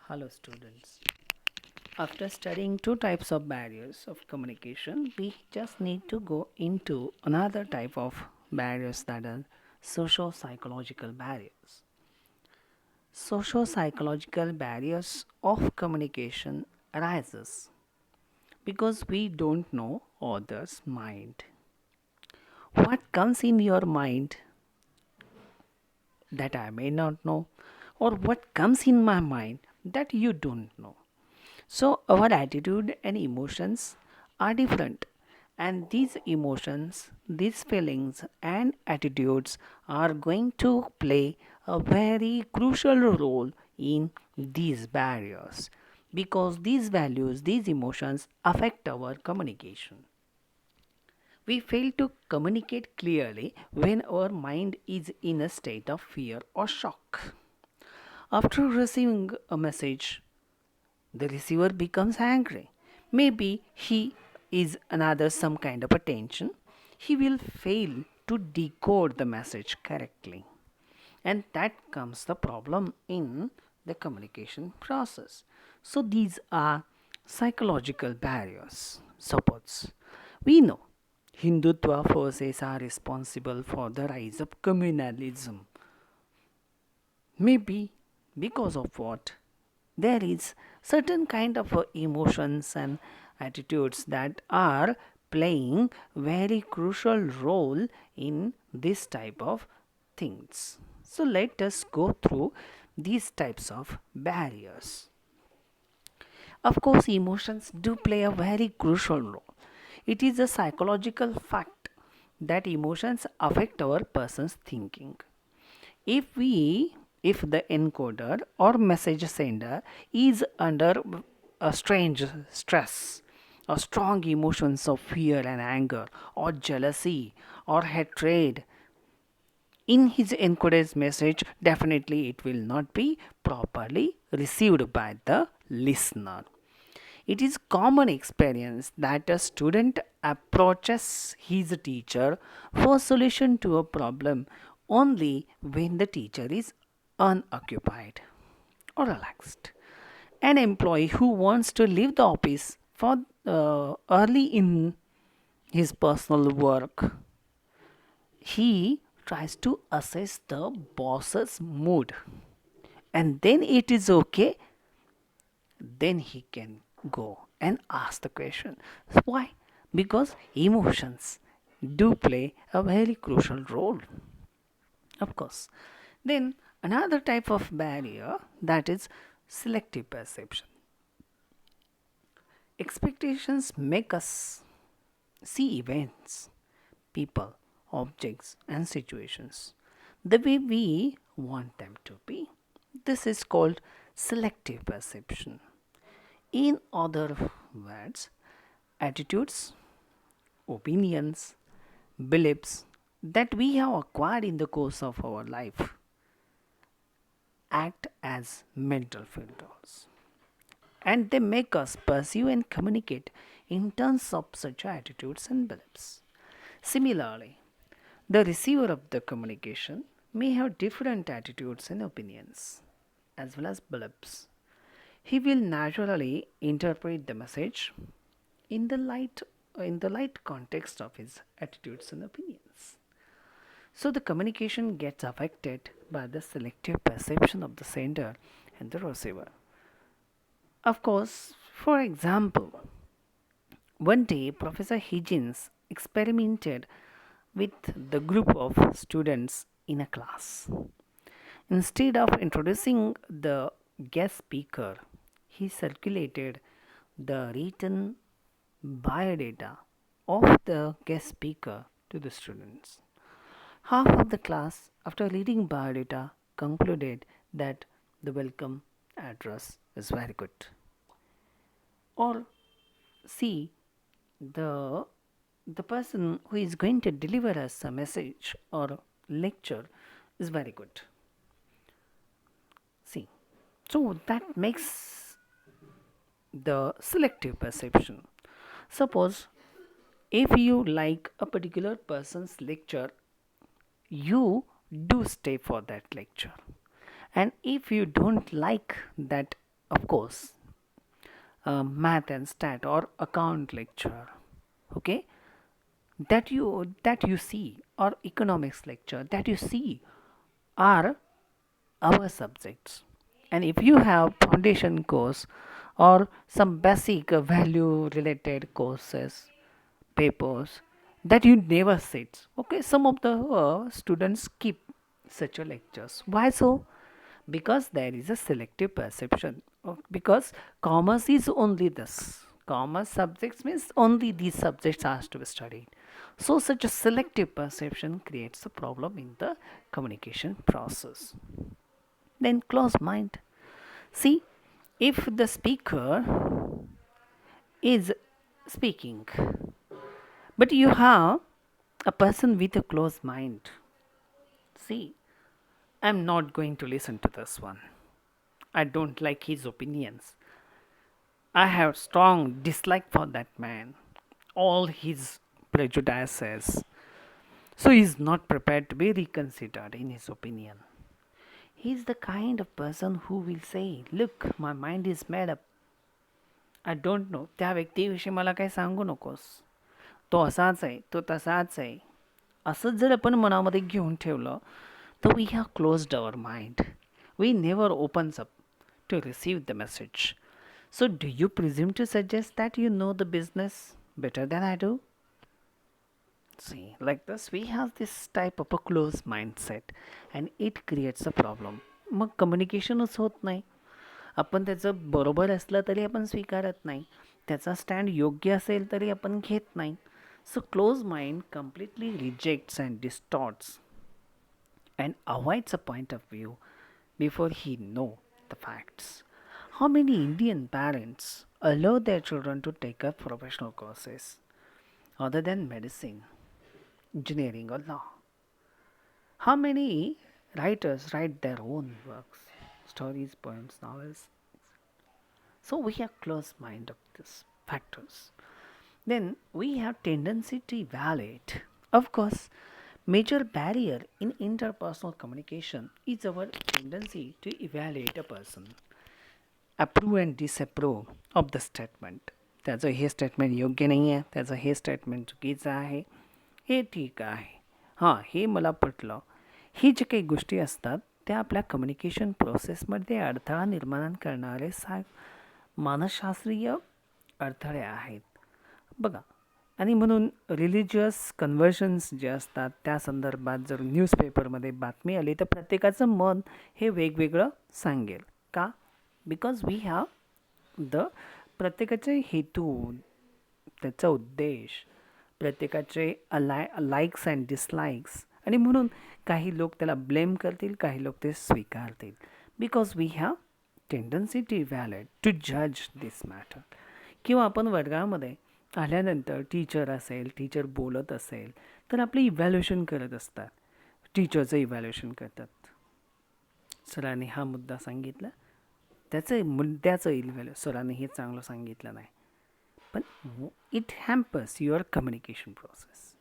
Hello, students. After studying two types of barriers of communication, we just need to go into another type of barriers that are socio-psychological barriers. Socio-psychological barriers of communication arises because we don't know others' mind. What comes in your mind that I may not know, or what comes in my mind that you don't know. So, our attitude and emotions are different, and these emotions, these feelings, and attitudes are going to play a very crucial role in these barriers because these values, these emotions affect our communication. We fail to communicate clearly when our mind is in a state of fear or shock. After receiving a message, the receiver becomes angry. Maybe he is another some kind of a tension. He will fail to decode the message correctly. And that comes the problem in the communication process. So these are psychological barriers. Suppose we know Hindutva forces are responsible for the rise of communalism. Maybe because of what? There is certain kind of emotions and attitudes that are playing very crucial role in this type of things. So let us go through these types of barriers. Of course, emotions do play a very crucial role. It is a psychological fact that emotions affect our person's thinking. If we if the encoder or message sender is under a strange stress or strong emotions of fear and anger or jealousy or hatred in his encoder's message, definitely it will not be properly received by the listener. It is common experience that a student approaches his teacher for solution to a problem only when the teacher is unoccupied or relaxed. An employee who wants to leave the office for early in his personal work, he tries to assess the boss's mood, and then it is okay, then he can go and ask the question. Why? Because emotions do play a very crucial role, of course. Then another type of barrier, that is selective perception. Expectations make us see events, people, objects, and situations the way we want them to be. This is called selective perception. In other words, attitudes, opinions, beliefs that we have acquired in the course of our life act as mental filters, and they make us perceive and communicate in terms of such attitudes and beliefs. Similarly, the receiver of the communication may have different attitudes and opinions as well as beliefs. He will naturally interpret the message in the light context of his attitudes and opinions. So the communication gets affected by the selective perception of the sender and the receiver. Of course, for example, one day Professor Higgins experimented with the group of students in a class. Instead of introducing the guest speaker, he circulated the written biodata of the guest speaker to the students. Half of the class, after reading biodata, concluded that the welcome address is very good. Or see, the the person who is going to deliver us a message or lecture is very good. See, so that makes the selective perception. Suppose if you like a particular person's lecture, you do stay for that lecture. And if you don't like that of course, math and stat or account lecture, okay, that you see, or economics lecture that you see are our subjects. And if you have foundation course or some basic value related courses, papers that you never sit, okay, some of the students skip such a lectures. Why so? Because there is a selective perception. Because commerce is only this, commerce subjects means only these subjects are to be studied. So such a selective perception creates a problem in the communication process. Then close mind. See, if the speaker is speaking, but you have a person with a closed mind, see, I'm not going to listen to this one. I don't like his opinions. I have strong dislike for that man. All his prejudices. So he is not prepared to be reconsidered in his opinion. He is the kind of person who will say, look, my mind is made up. I don't know, त्या व्यक्तीविषयी मला काही सांगू नकोस, तो असाच आहे, तो तसाच आहे, असंच जर आपण मनामध्ये घेऊन ठेवलं तर we have closed our mind. We never opens up to receive the message. So, do you presume to suggest that you know the business better than I do? See, like this, we have this type of a closed mindset, and it creates a problem. मग कम्युनिकेशनच होत नाही. आपण त्याचं बरोबर असलं तरी आपण स्वीकारत नाही, त्याचा स्टँड योग्य असेल तरी आपण घेत नाही. So close mind completely rejects and distorts and avoids a point of view before he know the facts. How many Indian parents allow their children to take up professional courses other than medicine, engineering, or law? How many writers write their own works, stories, poems, novels? So we have close mind of these factors. Then we have tendency to evaluate. Of course, major barrier in interpersonal communication is our tendency to evaluate a person, approve and disapprove of the statement. त्याचं हे statement योग्य नाही आहे, त्याचं हे statement चुकीचं आहे, हे ठीक आहे, हां हे मला पटलं. ही जे काही गोष्टी असतात त्या आपल्या कम्युनिकेशन प्रोसेसमध्ये अडथळा निर्माण करणारे मानसशास्त्रीय अडथळे आहेत बघा. आणि म्हणून रिलिजियस कन्व्हर्शन्स जे असतात त्या संदर्भात जर न्यूजपेपरमध्ये बातमी आली तर प्रत्येकाचं मन हे वेगवेगळं सांगेल. का? बिकॉज वी हॅव द प्रत्येकाचे हेतू, त्याचा उद्देश, प्रत्येकाचे लाईक्स अँड डिसलाईक्स, आणि म्हणून काही लोक त्याला ब्लेम करतील, काही लोक ते स्वीकारतील. Because we have tendency to evaluate, to जज दिस मॅटर. किंवा आपण वर्गामध्ये आल्यानंतर टीचर असेल, टीचर बोलत असेल तर आपले इव्हॅल्युएशन करत असतात, टीचरचं इव्हॅल्युएशन करतात. सरांनी हा मुद्दा सांगितला, त्याचं मुद्द्याचं इव्हॅल्यू, सरांनी हे चांगलं सांगितलं नाही, पण it hampers your communication process.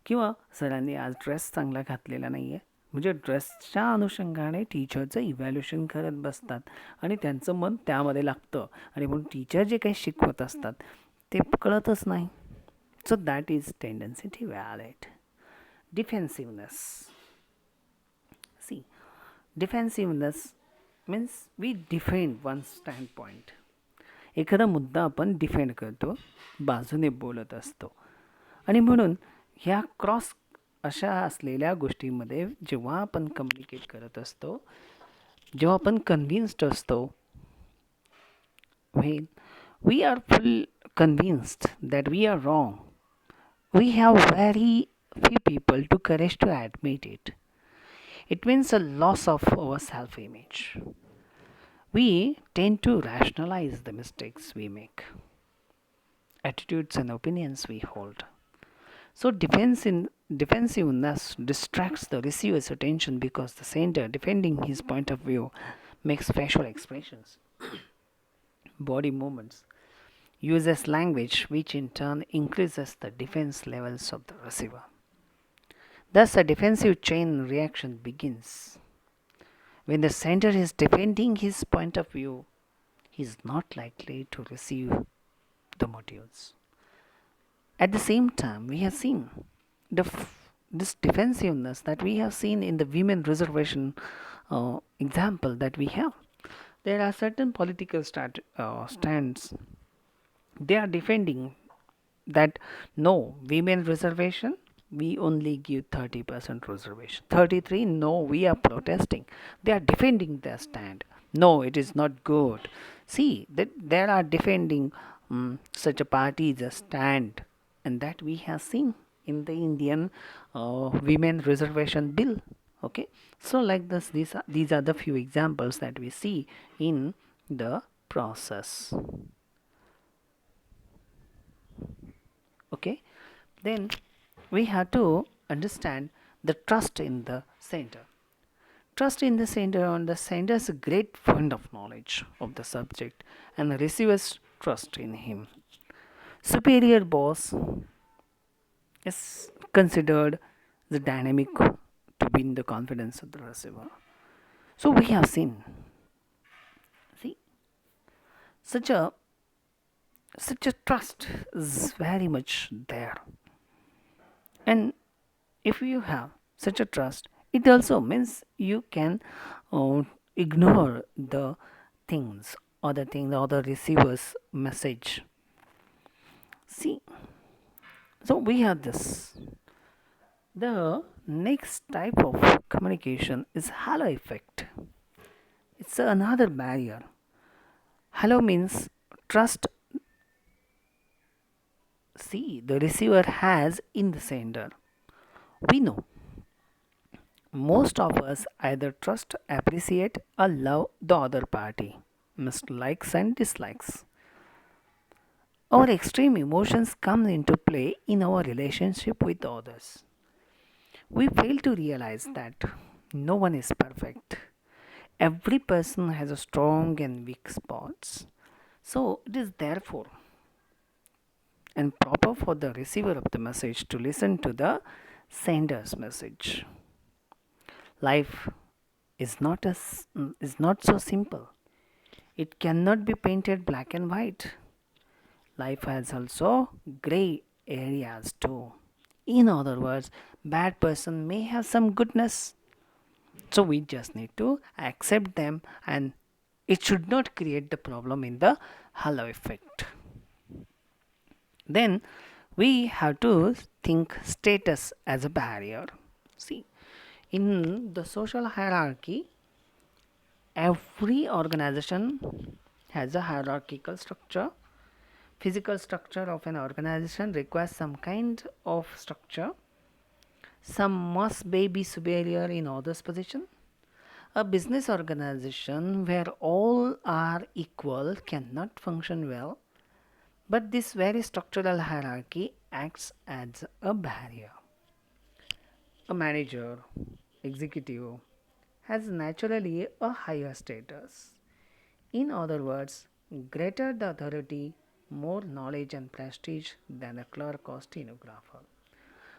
किंवा सरांनी आज ड्रेस चांगला घातलेला नाही आहे, म्हणजे ड्रेसच्या अनुषंगाने टीचरचं इव्हॅल्युएशन करत बसतात आणि त्यांचं मन त्यामध्ये लागतं, आणि म्हणून टीचर जे काही शिकवत असतात ते कळतच नाही. So that is tendency to evaluate. Defensiveness. See, defensiveness means we defend one standpoint. एखादा मुद्दा आपण डिफेंड करतो, बाजूने बोलत असतो, आणि म्हणून ह्या क्रॉस अशा असलेल्या गोष्टीमध्ये जेव्हा आपण कम्युनिकेट करत असतो, जेव्हा आपण कन्व्हिन्स्ड असतो, when we are full convinced that we are wrong, we have very few people to courage to admit it. It means a loss of our self-image. We tend to rationalize the mistakes we make, attitudes and opinions we hold. So defensiveness distracts the receiver's attention because the sender defending his point of view makes facial expressions, body movements, uses language which in turn increases the defense levels of the receiver. Thus, a defensive chain reaction begins. When the sender is defending his point of view, he is not likely to receive the modules. At the same time, we have seen this defensiveness that we have seen in the women reservation example that we have. There are certain political stands. They are defending that no women reservation, we only give 30% reservation. 33, no, we are protesting. They are defending their stand. No, it is not good. See that there are defending such a party's a stand, and that we have seen in the Indian women reservation bill. Okay, so like this, these are the few examples that we see in the process. Okay, then we have to understand the trust in the center. Trust in the center on the sender is a great fund of knowledge of the subject and the receiver's trust in him. Superior boss is considered the dynamic to win the confidence of the receiver. So we have seen, see, such a such a trust is very much there, and if you have such a trust, it also means you can uh, ignore the things or the receiver's message. See, so we have this. The next type of communication is halo effect. It's another barrier. Halo means trust, see, the receiver has in the sender. We know most of us either trust, appreciate, or love the other party, missed likes and dislikes. Our extreme emotions come into play in our relationship with others. We fail to realize that no one is perfect. Every person has a strong and weak spots. So it is therefore and proper for the receiver of the message to listen to the sender's message. Life is not so simple. It cannot be painted black and white. Life has also gray areas too. In other words, bad person may have some goodness. So we just need to accept them, and it should not create the problem in the halo effect. Then we have to think status as a barrier. See, in the social hierarchy, every organization has a hierarchical structure. Physical structure of an organization requires some kind of structure. Some must be superior in others' position. A business organization where all are equal cannot function well, but this very structural hierarchy acts as a barrier. A manager, executive, has naturally a higher status. In other words, greater the authority, more knowledge and prestige than a clerk or stenographer.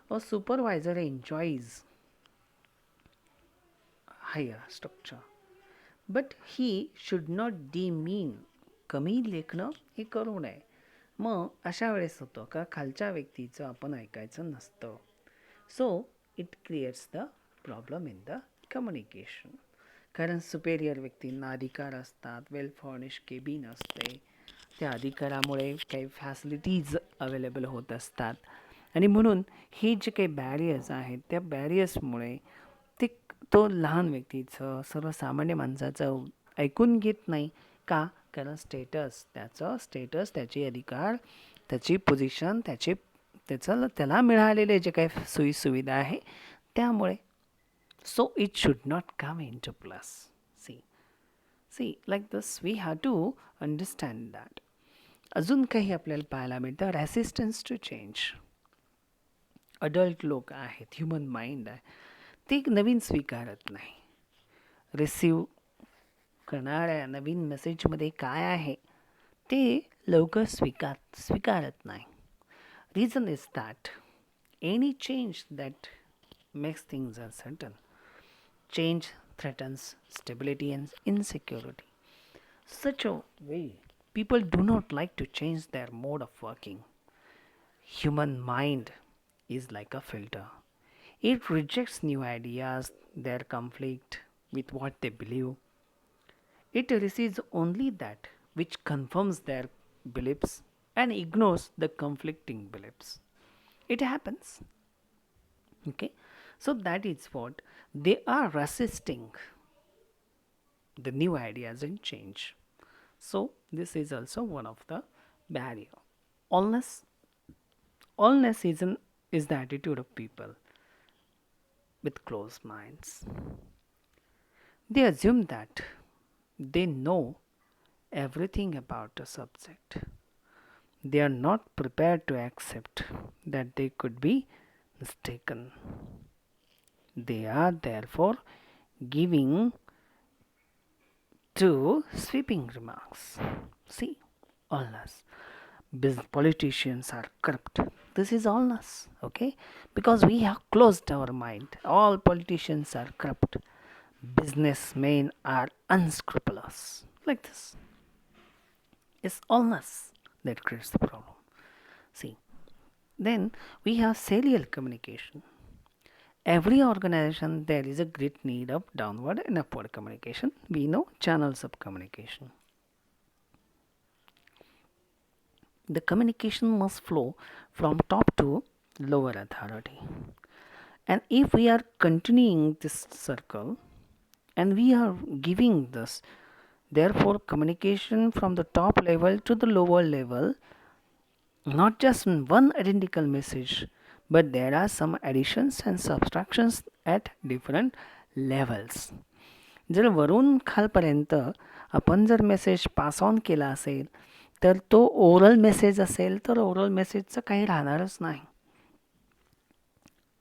A supervisor enjoys higher structure, but he should not demean. कमी लेखणं हे करू नये. मग अशा वेळेस होतं का खालच्या व्यक्तीचं आपण ऐकायचं नसतं. So it creates the problem in the communication. कारण सुपेरियर व्यक्तींना अधिकार असतात, वेल फर्निश केबिन असते, त्या अधिकारामुळे काही फॅसिलिटीज अवेलेबल होत असतात आणि म्हणून हे जे काही बॅरियर्स आहेत त्या बॅरियर्समुळे ते तो लहान व्यक्तीचं सर्वसामान्य माणसाचं ऐकून घेत नाही. का? कारण स्टेटस त्याचे अधिकार, त्याची पोझिशन, त्याला मिळालेले जे काही सोयीसुविधा आहे त्यामुळे. So it should not come in to plus. See like this we have to understand that. अजून काही आपल्याला पाहायला मिळतं, रेसिस्टन्स टू चेंज. अडल्ट लोक आहेत, ह्युमन माइंड आहे, ते नवीन स्वीकारत नाही. रिसीव करणाऱ्या नवीन मेसेजमध्ये काय आहे ते लवकर स्वीकारत नाही. Reason is that any change that makes things uncertain. Change threatens stability and insecurity. such a way. People do not like to change their mode of working. Human mind is like a filter. It rejects new ideas, their conflict with what they believe. It receives only that which confirms their beliefs and ignores the conflicting beliefs. It happens. Okay. So that is what they are resisting the new ideas and change. So this is also one of the barrier. Allness, allness is the attitude of people with closed minds. They assume that they know everything about a subject. They are not prepared to accept that they could be mistaken. They are therefore giving to sweeping remarks. See, allness. Politicians are corrupt. This is allness, okay? Because we have closed our mind. All politicians are corrupt. Businessmen are unscrupulous. Like this. It's allness that creates the problem. See, then we have serial communication. Every organization there is a great need of downward and upward communication. We know channels of communication. The communication must flow from top to lower authority. And if we are continuing this circle and we are giving this, therefore, communication from the top level to the lower level, not just one identical message, but there are some additions and subtractions at different levels. जर वरून खालपर्यंत आपण जर message pass on केला असेल तर तो oral message असेल तर ओरल मेसेजचं काही राहणारच नाही.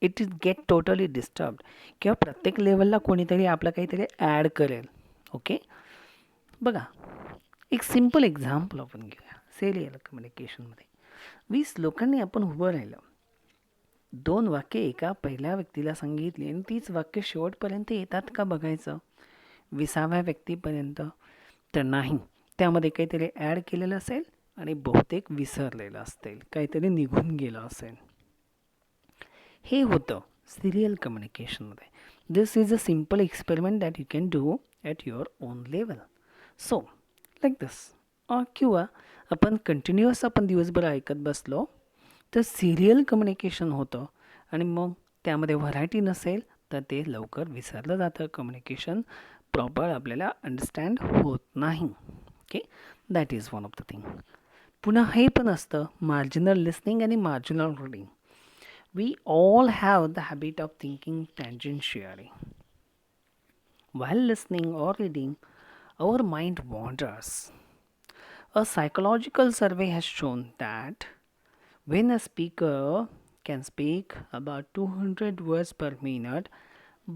It is get totally disturb किंवा प्रत्येक लेवलला कोणीतरी आपलं काहीतरी ॲड करेल. ओके, बघा एक सिम्पल एक्झाम्पल आपण घेऊया. सिरियल कम्युनिकेशनमध्ये 20 लोकांनी आपण उभं राहिलं, 2 वाक्य एका पहिल्या व्यक्तीला सांगितली आणि तीच वाक्य शेवटपर्यंत येतात का बघायचं. 20व्या व्यक्तीपर्यंत तर नाही, त्यामध्ये काहीतरी ॲड केलेलं असेल आणि बहुतेक विसरलेलं असेल, काहीतरी निघून गेलं असेल. हे होतं सिरियल कम्युनिकेशनमध्ये. This is a simple experiment that you can do at your own level. So like this. किंवा आपण कंटिन्युअस आपण दिवसभर ऐकत बसलो तर सिरियल कम्युनिकेशन होतं आणि मग त्यामध्ये व्हरायटी नसेल तर ते लवकर विसरलं जातं. कम्युनिकेशन प्रॉपर आपल्याला अंडरस्टँड होत नाही. Okay, that is one of the thing. पुन्हा हे पण असतं मार्जिनल लिसनिंग आणि marginal reading. We all have the habit of thinking tangentially. While listening or reading, our mind wanders. A psychological survey has shown that when a speaker can speak about 200 words per minute,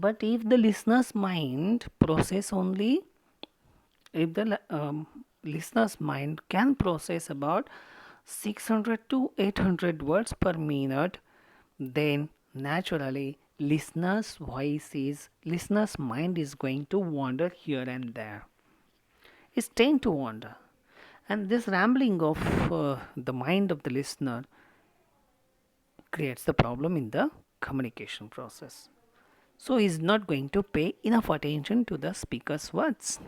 but if the listener's mind process only, if the listener's mind can process about 600 to 800 words per minute, then naturally listener's mind is going to wander here and there. It's tend to wander, and this rambling of the mind of the listener creates the problem in the communication process. So he's not going to pay enough attention to the speaker's words.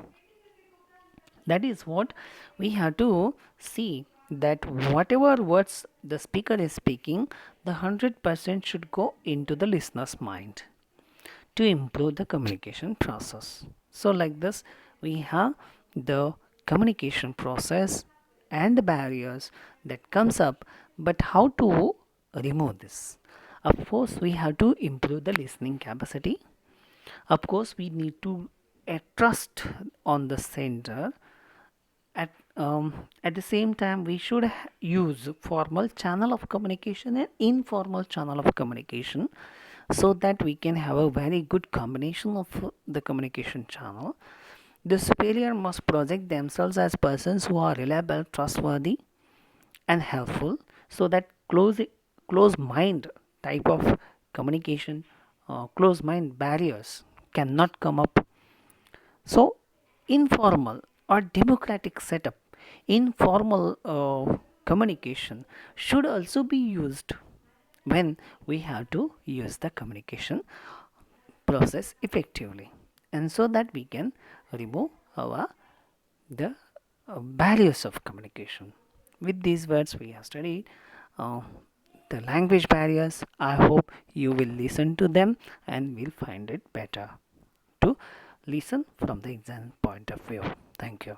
That is what we have to see, that whatever words the speaker is speaking, the 100% should go into the listener's mind to improve the communication process. So like this, we have the communication process and the barriers that comes up, but how to remove this? Of course, we have to improve the listening capacity. Of course, we need to trust on the sender. At the same time, we should use formal channel of communication and informal channel of communication, so that we can have a very good combination of the communication channel. The superior must project themselves as persons who are reliable, trustworthy, and helpful, so that close mind type of communication, close mind barriers cannot come up. So informal or democratic setup, informal communication should also be used when we have to use the communication process effectively, and so that we can remove our the barriers of communication. With these words, we have studied uh, the language barriers. I hope you will listen to them and will find it better to listen from the exam point of view. Thank you.